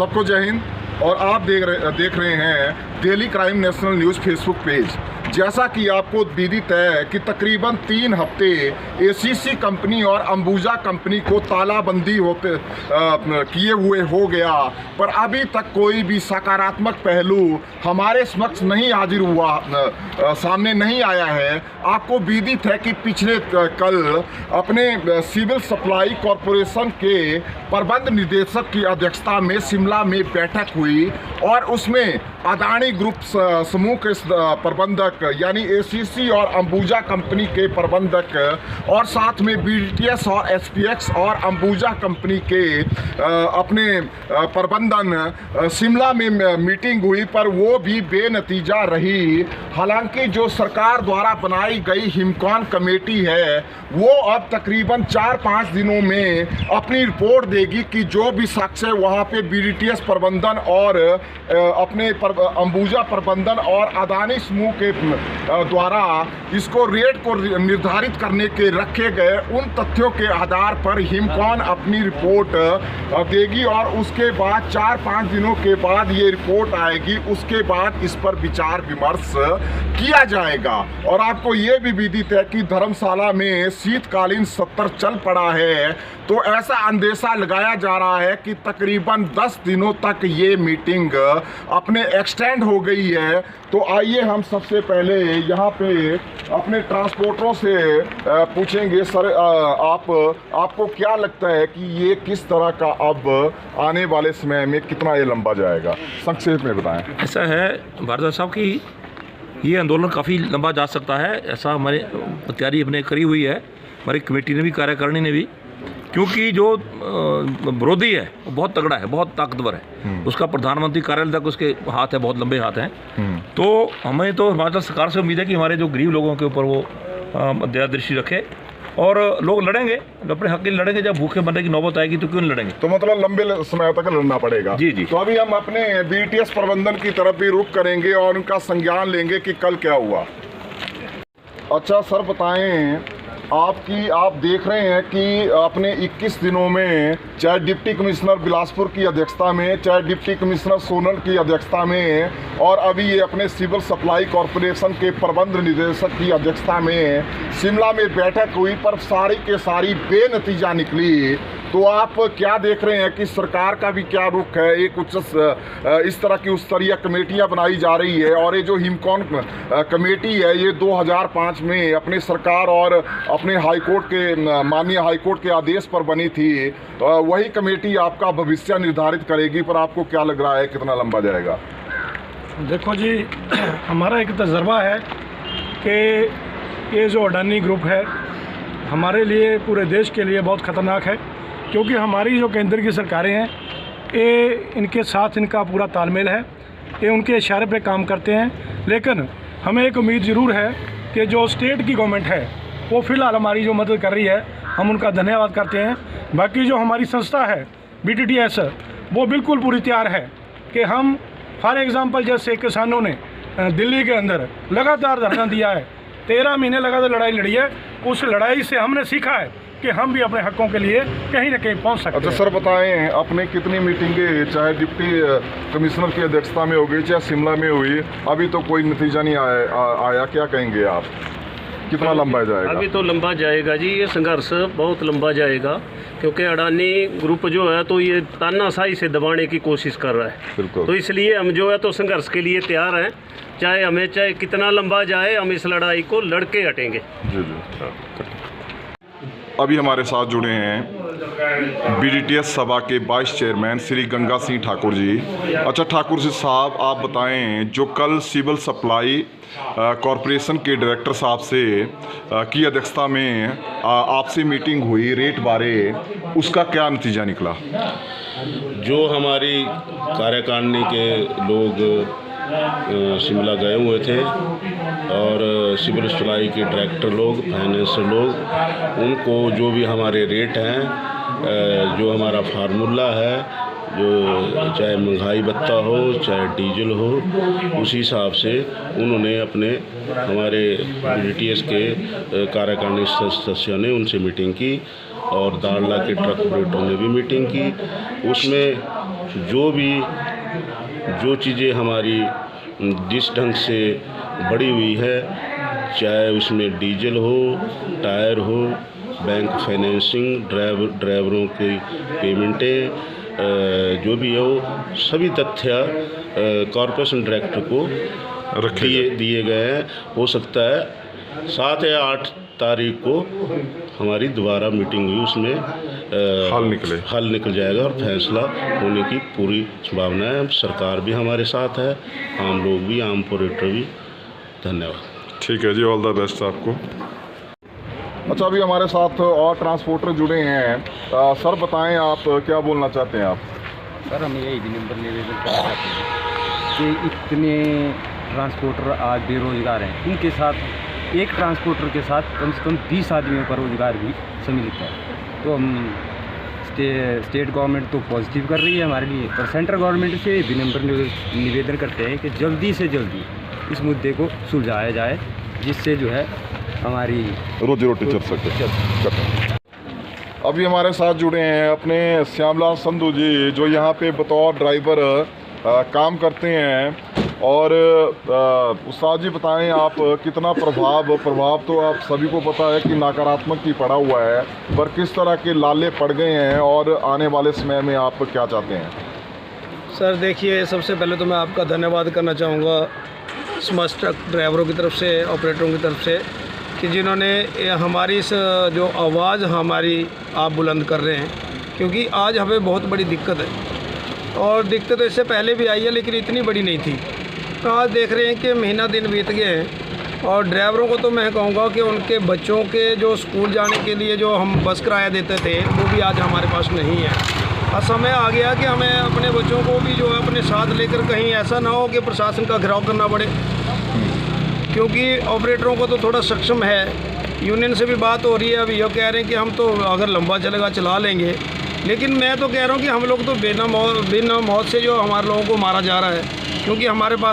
सबको जय हिंद। और आप देख रहे हैं daily crime national news Facebook page. जैसा कि आपको विदित है कि तकरीबन 3 हफ्ते एसीसी कंपनी और अंबुजा कंपनी को तालाबंदी किए हुए हो गया, पर अभी तक कोई भी सकारात्मक पहलू हमारे समक्ष नहीं हाजिर हुआ, सामने नहीं आया है। आपको विदित है कि पिछले कल अपने सिविल सप्लाई कॉरपोरेशन के प्रबंध निदेशक की अध्यक्षता में शिमला में बैठक हुई और उसमें अदानी ग्रुप समूह के प्रबंधक यानी एसीसी और अंबुजा कंपनी के प्रबंधक और साथ में बीडीटीएस और एसपीएक्स और अंबुजा कंपनी के अपने प्रबंधन शिमला में मीटिंग हुई, पर वो भी बेनतीजा रही। हालांकि जो सरकार द्वारा बनाई गई हिमकॉन कमेटी है वो अब तकरीबन 4-5 दिनों में अपनी रिपोर्ट देगी कि जो भी शख्स है वहाँ पे बीडीटीएस प्रबंधन और अपने अंबुजा प्रबंधन और अदानी समूह के द्वारा इसको रेट को निर्धारित करने के रखे गए उन तथ्यों के आधार पर हिमकॉन अपनी रिपोर्ट देगी और उसके बाद 4-5 दिनों के बाद ये रिपोर्ट आएगी। उसके बाद इस पर विचार विमर्श किया जाएगा। और आपको ये भी विदित है कि धर्मशाला में शीतकालीन सत्र चल पड़ा है, तो ऐसा अंदेशा लगाया जा रहा है कि तकरीबन 10 दिनों तक ये मीटिंग अपने एक्सटेंड हो गई है। तो आइए हम सबसे पहले यहाँ पे अपने ट्रांसपोर्टरों से पूछेंगे, सर आपको क्या लगता है कि ये किस तरह का अब आने वाले समय में कितना ये लंबा जाएगा, संक्षेप में बताएं। ऐसा है भारद्वाज साहब कि ये आंदोलन काफ़ी लंबा जा सकता है, ऐसा हमारे तैयारी हमने करी हुई है, हमारी कमेटी ने भी, कार्यकारिणी ने भी, क्योंकि जो विरोधी है वो बहुत तगड़ा है, बहुत ताकतवर है। उसका प्रधानमंत्री कार्यालय तक उसके हाथ है, बहुत लंबे हाथ हैं। तो हमें तो हमारे सरकार से उम्मीद है कि हमारे जो गरीब लोगों के ऊपर वो दयादृष्टि रखे और लोग लड़ेंगे, अपने हक के लिए लड़ेंगे। जब भूखे मरने की नौबत आएगी तो क्यों लड़ेंगे? तो मतलब लंबे समय तक लड़ना पड़ेगा। जी जी। तो अभी हम अपने बीटीएस प्रबंधन की तरफ भी रुख करेंगे और उनका संज्ञान लेंगे कि कल क्या हुआ। अच्छा सर बताएं, आप देख रहे हैं कि अपने 21 दिनों में चाहे डिप्टी कमिश्नर बिलासपुर की अध्यक्षता में, चाहे डिप्टी कमिश्नर सोनल की अध्यक्षता में, और अभी ये अपने सिविल सप्लाई कॉरपोरेशन के प्रबंध निदेशक की अध्यक्षता में शिमला में बैठक हुई, पर सारी के सारी बेनतीजा निकली। तो आप क्या देख रहे हैं कि सरकार का भी क्या रुख है? एक इस तरह की उच्च स्तरीय कमेटियां बनाई जा रही है और ये जो हिमकॉन कमेटी है ये 2005 में अपने सरकार और अपने हाईकोर्ट के माननीय हाईकोर्ट के आदेश पर बनी थी। वही कमेटी आपका भविष्य निर्धारित करेगी, पर आपको क्या लग रहा है कितना लंबा जाएगा? देखो जी, हमारा एक तजर्बा है कि ये जो अडानी ग्रुप है हमारे लिए, पूरे देश के लिए बहुत ख़तरनाक है, क्योंकि हमारी जो केंद्र की सरकारें हैं ये इनके साथ इनका पूरा तालमेल है, ये उनके इशारे पे काम करते हैं। लेकिन हमें एक उम्मीद ज़रूर है कि जो स्टेट की गवर्नमेंट है वो फ़िलहाल हमारी जो मदद कर रही है, हम उनका धन्यवाद करते हैं। बाकी जो हमारी संस्था है बीटीटीएस, वो बिल्कुल पूरी तैयार है कि हम फॉर एग्ज़ाम्पल जैसे किसानों ने दिल्ली के अंदर लगातार धरना दिया है, 13 महीने लगातार लड़ाई लड़ी है, उस लड़ाई से हमने सीखा है कि हम भी अपने हकों के लिए कहीं ना कहीं पहुंच सकते हैं। अच्छा सर बताएं, अपने कितनी मीटिंगें चाहे डिप्टी कमिश्नर की अध्यक्षता में हो गई चाहे शिमला में हुई, अभी तो कोई नतीजा नहीं आया, क्या कहेंगे आप? कितना लंबा जाएगा? अभी तो लंबा जाएगा जी, ये संघर्ष बहुत लंबा जाएगा, क्योंकि अडानी ग्रुप जो है तो ये तानाशाही से दबाने की कोशिश कर रहा है। बिल्कुल। तो इसलिए हम जो है तो संघर्ष के लिए तैयार हैं, चाहे कितना लंबा जाए, हम इस लड़ाई को लड़के हटेंगे। जी जी। अभी हमारे साथ जुड़े हैं बीडीटीएस सभा के वाइस चेयरमैन श्री गंगा सिंह ठाकुर जी। अच्छा ठाकुर जी साहब, आप बताएं, जो कल सिविल सप्लाई कॉरपोरेशन के डायरेक्टर साहब से की अध्यक्षता में आपसे मीटिंग हुई रेट बारे, उसका क्या नतीजा निकला? जो हमारी कार्यकारिणी के लोग शिमला गए हुए थे और सिविल सप्लाई के डायरेक्टर लोग, फाइनेंशियल लोग, उनको जो भी हमारे रेट हैं, जो हमारा फार्मूला है, जो चाहे महंगाई भत्ता हो चाहे डीजल हो, उसी हिसाब से उन्होंने अपने हमारे बीडीटीएस के कार्यकारिणी सदस्यों ने उनसे मीटिंग की और दाड़ला के ट्रक ऑपरेटरों ने भी मीटिंग की। उसमें जो चीज़ें हमारी जिस ढंग से बढ़ी हुई है, चाहे उसमें डीजल हो, टायर हो, बैंक फाइनेंसिंग, ड्राइवरों की पेमेंटें, जो भी हो, सभी तथ्य कॉरपोरेशन डायरेक्टर को दिए गए हैं। हो सकता है 7 या 8 तारीख को हमारी दोबारा मीटिंग हुई, उसमें हल निकल जाएगा और फैसला होने की पूरी संभावना है। सरकार भी हमारे साथ है, आम लोग भी, आम ऑपरेटर भी। धन्यवाद। ठीक है जी, ऑल द बेस्ट आपको। अच्छा, अभी हमारे साथ और ट्रांसपोर्टर जुड़े हैं। सर बताएं, आप क्या बोलना चाहते हैं? आप सर, हम यही नंबर निवेदन करना चाहते हैं कि इतने ट्रांसपोर्टर आज बेरोजगार हैं, इनके साथ एक ट्रांसपोर्टर के साथ कम से कम 20 आदमियों का रोजगार भी सम्मिलित है। तो हम स्टेट गवर्नमेंट तो पॉजिटिव कर रही है हमारे लिए, पर सेंट्रल गवर्नमेंट से विनम्र निवेदन करते हैं कि जल्दी से जल्दी इस मुद्दे को सुलझाया जाए, जिससे जो है हमारी रोजी रोटी चल सके। अभी हमारे साथ जुड़े हैं अपने श्यामलाल संधू जी, जो यहाँ पे बतौर ड्राइवर काम करते हैं। और उस्ताद जी बताएं, आप कितना प्रभाव तो आप सभी को पता है कि नकारात्मक ही पड़ा हुआ है, पर किस तरह के लाले पड़ गए हैं और आने वाले समय में आप क्या चाहते हैं? सर देखिए, सबसे पहले तो मैं आपका धन्यवाद करना चाहूँगा समस्त ट्रक ड्राइवरों की तरफ से, ऑपरेटरों की तरफ से, कि जिन्होंने हमारी इस जो आवाज़ हमारी आप बुलंद कर रहे हैं, क्योंकि आज हमें बहुत बड़ी दिक्कत है और दिक्कत तो इससे पहले भी आई है, लेकिन इतनी बड़ी नहीं थी। तो आज देख रहे हैं कि महीना दिन बीत गए हैं और ड्राइवरों को तो मैं कहूँगा कि उनके बच्चों के जो स्कूल जाने के लिए जो हम बस किराया देते थे, वो भी आज हमारे पास नहीं है। और समय आ गया कि हमें अपने बच्चों को भी जो है अपने साथ लेकर कहीं ऐसा ना हो कि प्रशासन का घेराव करना पड़े, क्योंकि ऑपरेटरों को तो थोड़ा सक्षम है। यूनियन से भी बात हो रही है, अभी ये कह रहे हैं कि हम तो अगर लंबा चलेगा चला लेंगे, लेकिन मैं तो कह रहा हूँ कि हम लोग तो बिना मौत से जो हमारे लोगों को मारा जा रहा है, क्योंकि हमारे पास